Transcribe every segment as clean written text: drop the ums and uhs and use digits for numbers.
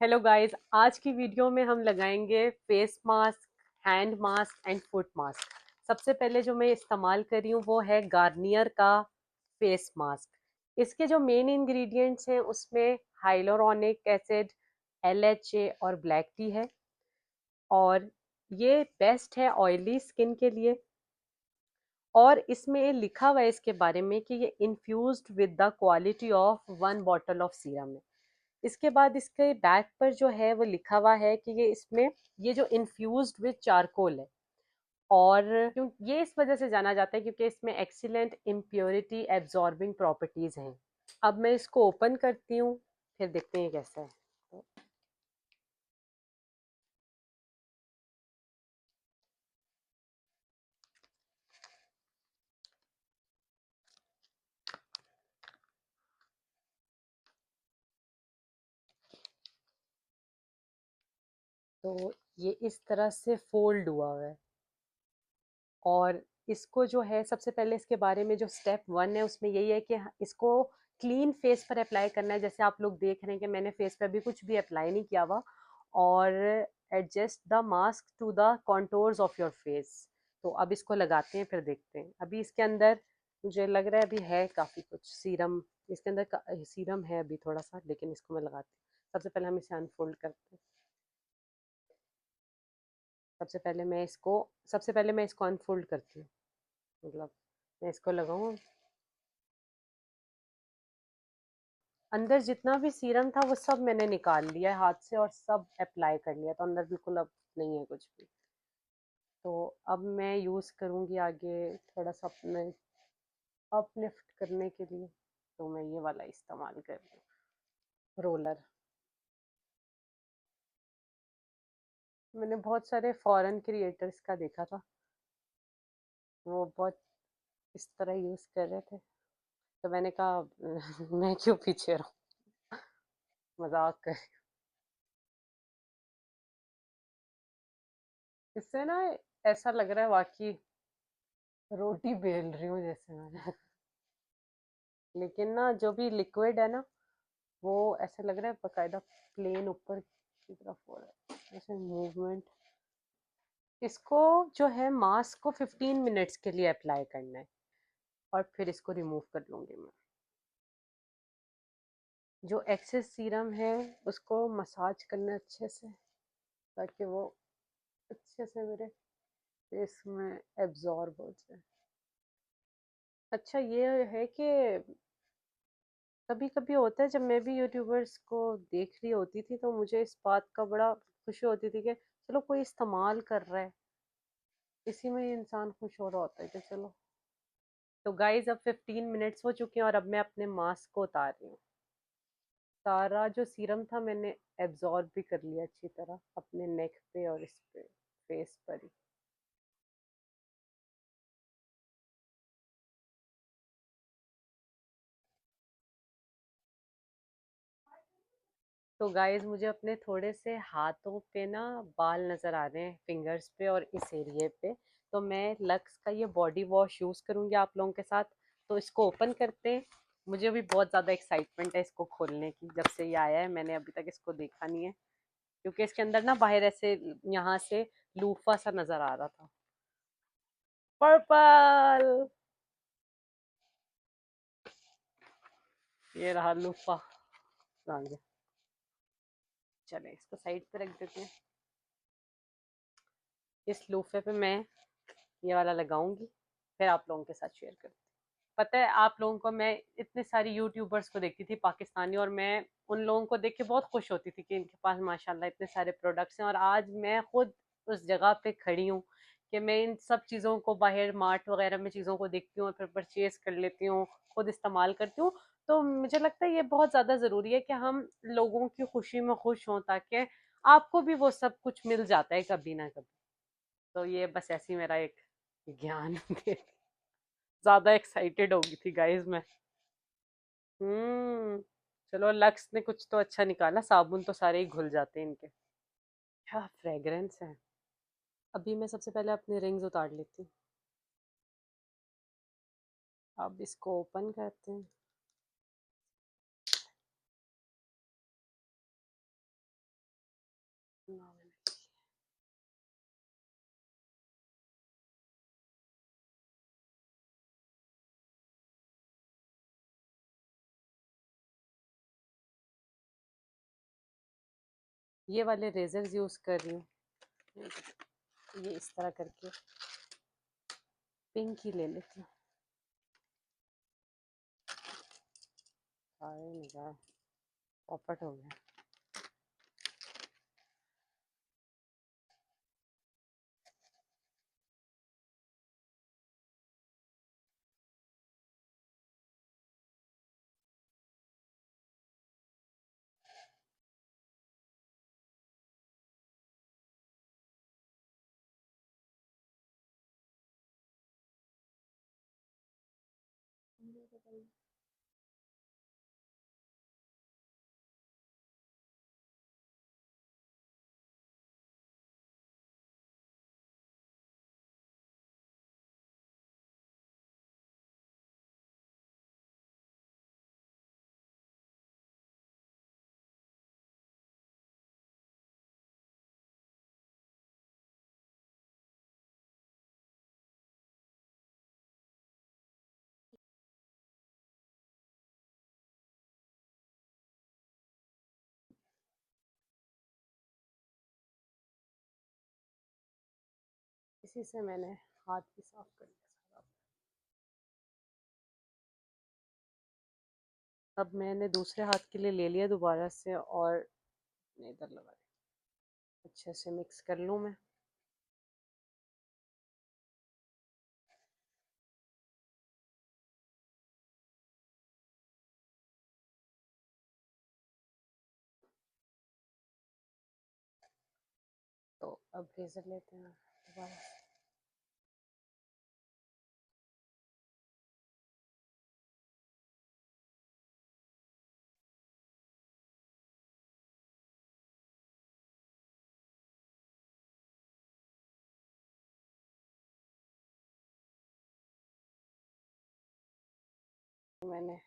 Hello guys, आज की video में हम लगाएंगे face mask, hand mask and foot mask. सबसे पहले जो मैं इस्तेमाल कर रही हूँ वो है गार्नियर का फेस मास्क। इसके जो मेन इंग्रेडिएंट्स हैं उसमें हाइलोरोनिक एसिड, एलएचए और ब्लैक टी है। और ये बेस्ट है ऑयली स्किन के लिए। और इसमें लिखा हुआ है इसके बारे में कि ये infused with the quality of 1 bottle of serum है। इसके बाद इसके बैक पर जो है वो लिखा हुआ है कि ये जो इन्फ्यूज्ड विद चारकोल है। और क्यों ये इस वजह से जाना जाता है क्योंकि इसमें एक्सीलेंट इम्प्योरिटी एब्जॉर्बिंग प्रॉपर्टीज हैं। अब मैं इसको ओपन करती हूँ, फिर देखते हैं कैसा है। तो ये इस तरह से फोल्ड हुआ है। और इसको जो है सबसे पहले इसके बारे में जो स्टेप 1 है उसमें यही है कि इसको क्लीन फेस पर अप्लाई करना है। जैसे आप लोग देख रहे हैं कि मैंने फेस पर अभी कुछ भी अप्लाई नहीं किया हुआ। और adjust the mask to the contours of your face. तो अब इसको लगाते हैं, फिर देखते हैं। अभी इसके अंदर मुझे लग रहा है अभी है काफ़ी कुछ सीरम। इसके अंदर सीरम है अभी थोड़ा सा, लेकिन इसको मैं लगाती हूँ। सबसे पहले हम इसे अनफोल्ड करते हैं। सबसे पहले मैं इसको अनफोल्ड करती हूँ। मतलब मैं इसको लगाऊँ। अंदर जितना भी सीरम था वो सब मैंने निकाल लिया है हाथ से और सब अप्लाई कर लिया, तो अंदर बिल्कुल अब नहीं है कुछ भी। तो अब मैं यूज़ करूँगी आगे थोड़ा सा अपने अपलिफ्ट करने के लिए। तो मैं ये वाला इस्तेमाल कर रही हूँ, रोलर। मैंने बहुत सारे फॉरेन क्रिएटर्स का देखा था, वो बहुत इस तरह यूज़ कर रहे थे। तो मैंने कहा मैं क्यों पीछे रहूँ, मजाक कर। इससे ना ऐसा लग रहा है वाकई रोटी बेल रही हूँ जैसे मैं। लेकिन ना जो भी लिक्विड है ना वो ऐसे लग रहा है बकायदा प्लेन ऊपर की तरफ हो रहा है ऐसे मूवमेंट। इसको जो है मास्क को 15 मिनट्स के लिए अप्लाई करना है और फिर इसको रिमूव कर लूंगी मैं। जो एक्सेस सीरम है उसको मसाज करना अच्छे से, ताकि वो अच्छे से मेरे फेस में एब्जॉर्ब हो जाए। अच्छा ये है कि कभी कभी होता है जब मैं भी यूट्यूबर्स को देख रही होती थी तो मुझे इस बात का बड़ा खुशी होती थी कि चलो कोई इस्तेमाल कर रहा है। इसी में ही इंसान खुश हो रहा होता है कि चलो। तो गाइज अब 15 मिनट्स हो चुके हैं और अब मैं अपने मास्क को उतार रही हूँ। सारा जो सीरम था मैंने एब्जॉर्ब भी कर लिया अच्छी तरह अपने नेक पे और इस पे फेस पर ही। तो गाइज मुझे अपने थोड़े से हाथों पे ना बाल नजर आ रहे हैं, फिंगर्स पे और इस एरिए पे। तो मैं लक्स का ये बॉडी वॉश यूज करूंगी आप लोगों के साथ। तो इसको ओपन करते हैं। मुझे भी बहुत ज्यादा एक्साइटमेंट है इसको खोलने की। जब से ये आया है मैंने अभी तक इसको देखा नहीं है, क्योंकि इसके अंदर ना बाहर ऐसे यहाँ से लूफा सा नजर आ रहा था। पर्पल। ये रहा लूफा। आ गया। चले इसको साइड पे रख देते हैं। इस लूफे पे मैं ये वाला लगाऊंगी, फिर आप लोगों के साथ शेयर करती हूँ। पता है आप लोगों को, मैं इतने सारी यूट्यूबर्स को देखती थी पाकिस्तानी, और मैं उन लोगों को देख के बहुत खुश होती थी कि इनके पास माशाल्लाह इतने सारे प्रोडक्ट्स हैं। और आज मैं खुद उस जगह पे खड़ी हूँ कि मैं इन सब चीज़ों को बाहर मार्ट वगैरह में चीज़ों को देखती हूँ और फिर परचेज कर लेती हूँ, खुद इस्तेमाल करती हूँ। तो मुझे लगता है ये बहुत ज़्यादा ज़रूरी है कि हम लोगों की खुशी में खुश हों, ताकि आपको भी वो सब कुछ मिल जाता है कभी ना कभी। तो ये बस ऐसी मेरा एक ज्ञान ज्यादा एक्साइटेड हो गई थी गाइस मैं। हम्म। चलो लक्स ने कुछ तो अच्छा निकाला, साबुन तो सारे ही घुल जाते हैं इनके। क्या फ्रेग्रेंस है। अभी मैं सबसे पहले अपने रिंग्स उतार लेती हूँ। अब इसको ओपन करते हैं। ये वाले रेजर्स यूज कर रही हूँ, ये इस तरह करके पिंक ही ले लेती हूँ। पॉपट हो गया। इसी से मैंने हाथ भी साफ कर लिया सारा। अब मैंने दूसरे हाथ के लिए ले लिया दोबारा से और इधर लगा दिया। अच्छे से मिक्स कर लूँ मैं। तो अब रेजर लेते हैं दोबारा से। मैंने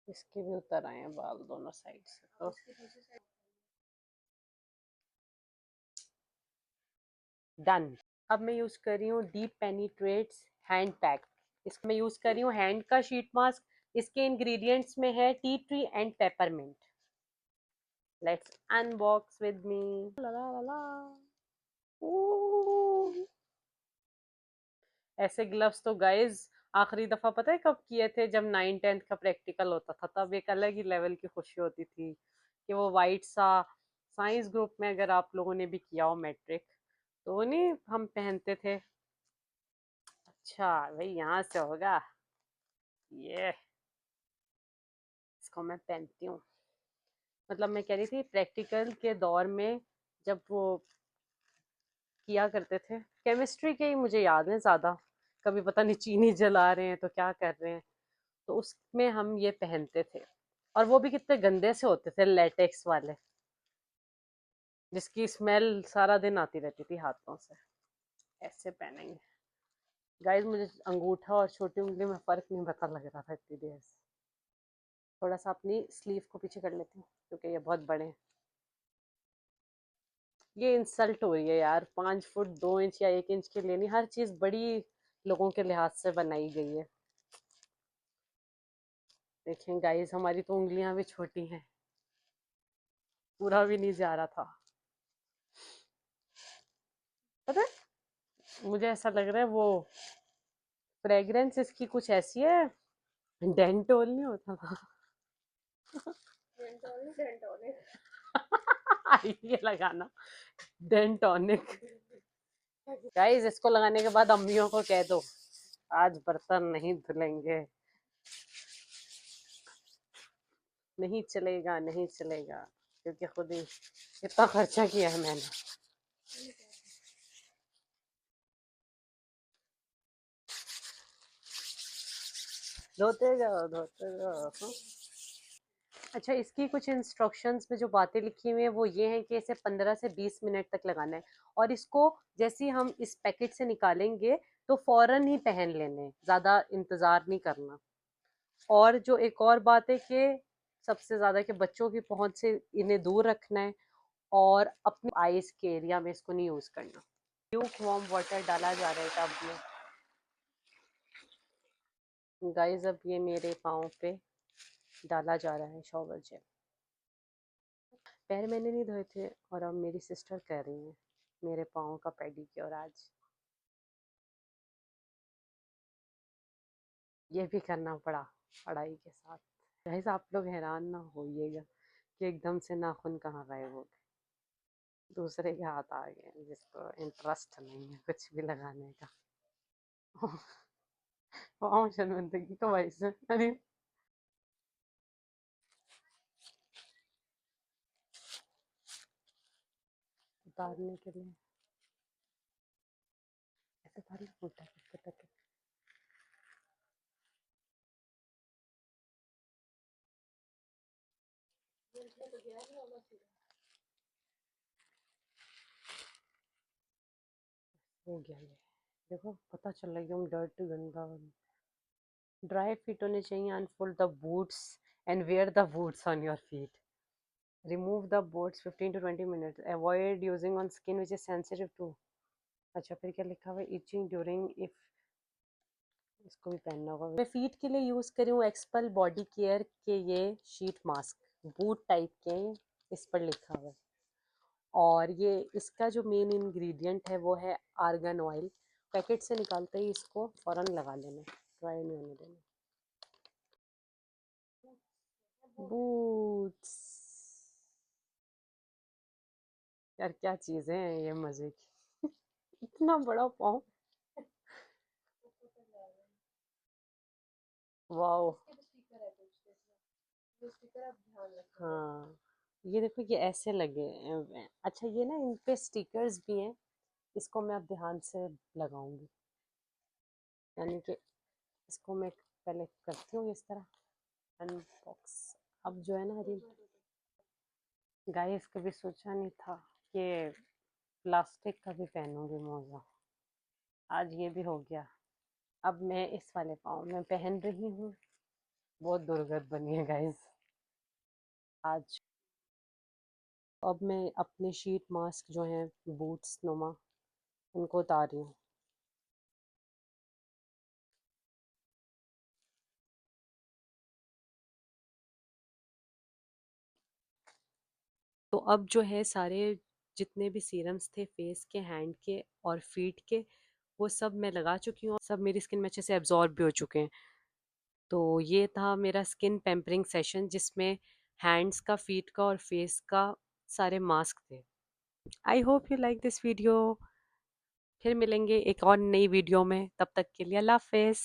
इसके भी उतर आए हैं बाल दोनों साइड से। तो डन। अब मैं यूज कर रही हूँ डीप पेनिट्रेट्स हैंड पैक। इसको मैं यूज कर रही हूँ हैंड का शीट मास्क। इसके इंग्रेडिएंट्स में है tea tree and peppermint. Let's unbox with me. ला ला ला ला। ऐसे ग्लव्स तो गाइज आखिरी दफा पता है कब किए थे? जब 9th-10th का प्रैक्टिकल होता था, तब एक अलग ही लेवल की खुशी होती थी कि वो वाइट सा साइंस ग्रुप में, अगर आप लोगों ने भी किया हो मैट्रिक, तो नहीं हम पहनते थे। अच्छा भाई यहाँ से होगा ये। इसको मैं पहनती हूँ। मतलब मैं कह रही थी प्रैक्टिकल के दौर में जब वो किया करते थे, केमिस्ट्री के ही मुझे याद है ज्यादा। कभी पता नहीं चीनी जला रहे हैं तो क्या कर रहे हैं, तो उसमें हम ये पहनते थे। और वो भी कितने गंदे से होते थे, लेटेक्स वाले, जिसकी स्मेल सारा दिन आती रहती थी हाथों से। ऐसे पहनेंगे गाइस। मुझे अंगूठा और छोटी उंगली में फर्क नहीं पता लग रहा था इतनी देर से। थोड़ा सा अपनी स्लीव को पीछे कर लेती हूँ क्योंकि ये बहुत बड़े हैं। ये इंसल्ट हो रही है यार, 5 फुट 2 इंच या 1 इंच के लिए नहीं, हर चीज बड़ी लोगों के लिहाज से बनाई गई है। देखें गाइस, हमारी तो उंगलियां भी छोटी हैं, पूरा भी नहीं जा रहा था। पता है मुझे ऐसा लग रहा है वो फ्रेग्रेंस इसकी कुछ ऐसी है, डेंटोल नहीं होता था। ये लगाना डेंटोनिक। गाइस इसको लगाने के बाद अम्मियों को कह दो आज बर्तन नहीं धुलेंगे। नहीं चलेगा, नहीं चलेगा, क्योंकि खुद ही इतना खर्चा किया है मैंने। धोते जाओ धोते जाओ। हाँ? अच्छा, इसकी कुछ इंस्ट्रक्शंस में जो बातें लिखी हुई हैं वो ये हैं कि इसे 15 से 20 मिनट तक लगाना है, और इसको जैसे ही हम इस पैकेट से निकालेंगे तो फौरन ही पहन लेने, ज़्यादा इंतज़ार नहीं करना। और जो एक और बात है कि सबसे ज़्यादा कि बच्चों की पहुंच से इन्हें दूर रखना है, और अपने आईज के एरिया में इसको नहीं यूज करना। ल्यूक वार्म वाटर डाला जा रहा है टब में। गाइस अब ये मेरे पाँव पे डाला जा रहा है शॉवर जेल। पैर मैंने नहीं धोए थे और अब मेरी सिस्टर कर रही है मेरे पाँव का पेडिक्योर आज। ये भी करना पड़ा पढ़ाई के साथ। गाइस आप लोग हैरान ना होइएगा कि एकदम से नाखून कहाँ गायब हो गए, दूसरे के हाथ आ गए जिसको इंटरेस्ट नहीं है कुछ भी लगाने का। पाँव शर्मिंदगी का वजह से अरे उतारने के लिए ऐसे उतार लो उल्टा करके। हो गया ये, देखो पता चल रहा है एकदम डर्टी गंदा। ड्राई फीट होने चाहिए। Unfold the boots and wear the boots on your feet. Remove the boots 15 to 20 minutes. Avoid using on skin which is sensitive too. अच्छा फिर क्या लिखा हुआ है, इचिंग ड्यूरिंग इफ। इसको भी पहनना होगा। मैं फीट के लिए यूज करी हूँ एक्सपल बॉडी केयर के ये शीट मास्क, बूट टाइप के हैं, इस पर लिखा हुआ है। और ये इसका जो मेन इंग्रेडिएंट है वो है आर्गन ऑयल। पैकेट से निकालते ही इसको फौरन लगा लेना, ड्राई नहीं होने देना। बूट्स यार क्या चीजें हैं ये मजे की। इतना बड़ा पाँव। वाओ। हाँ ये देखो ये ऐसे लगे हैं। अच्छा ये ना इन पे स्टिकर्स भी हैं, इसको मैं अब ध्यान से लगाऊंगी। यानी कि इसको मैं पहले करती हूँ इस तरह अनबॉक्स। अब जो है ना हरी गाइस कभी सोचा नहीं था कि प्लास्टिक का भी पहनूंगी मोजा। आज ये भी हो गया। अब मैं इस वाले पाँव में पहन रही हूँ। बहुत दुर्गत बनी है गाइस आज। अब मैं अपने शीट मास्क जो हैं बूट्स नुमा उनको उतार रही हूँ। तो अब जो है सारे जितने भी सीरम्स थे फेस के, हैंड के और फीट के, वो सब मैं लगा चुकी हूँ। सब मेरी स्किन में अच्छे से एब्जॉर्ब भी हो चुके हैं। तो ये था मेरा स्किन पेम्परिंग सेशन जिसमें हैंड्स का, फीट का और फेस का सारे मास्क थे। I hope you like this video. फिर मिलेंगे एक और नई वीडियो में, तब तक के लिए अल्लाह हाफिज़।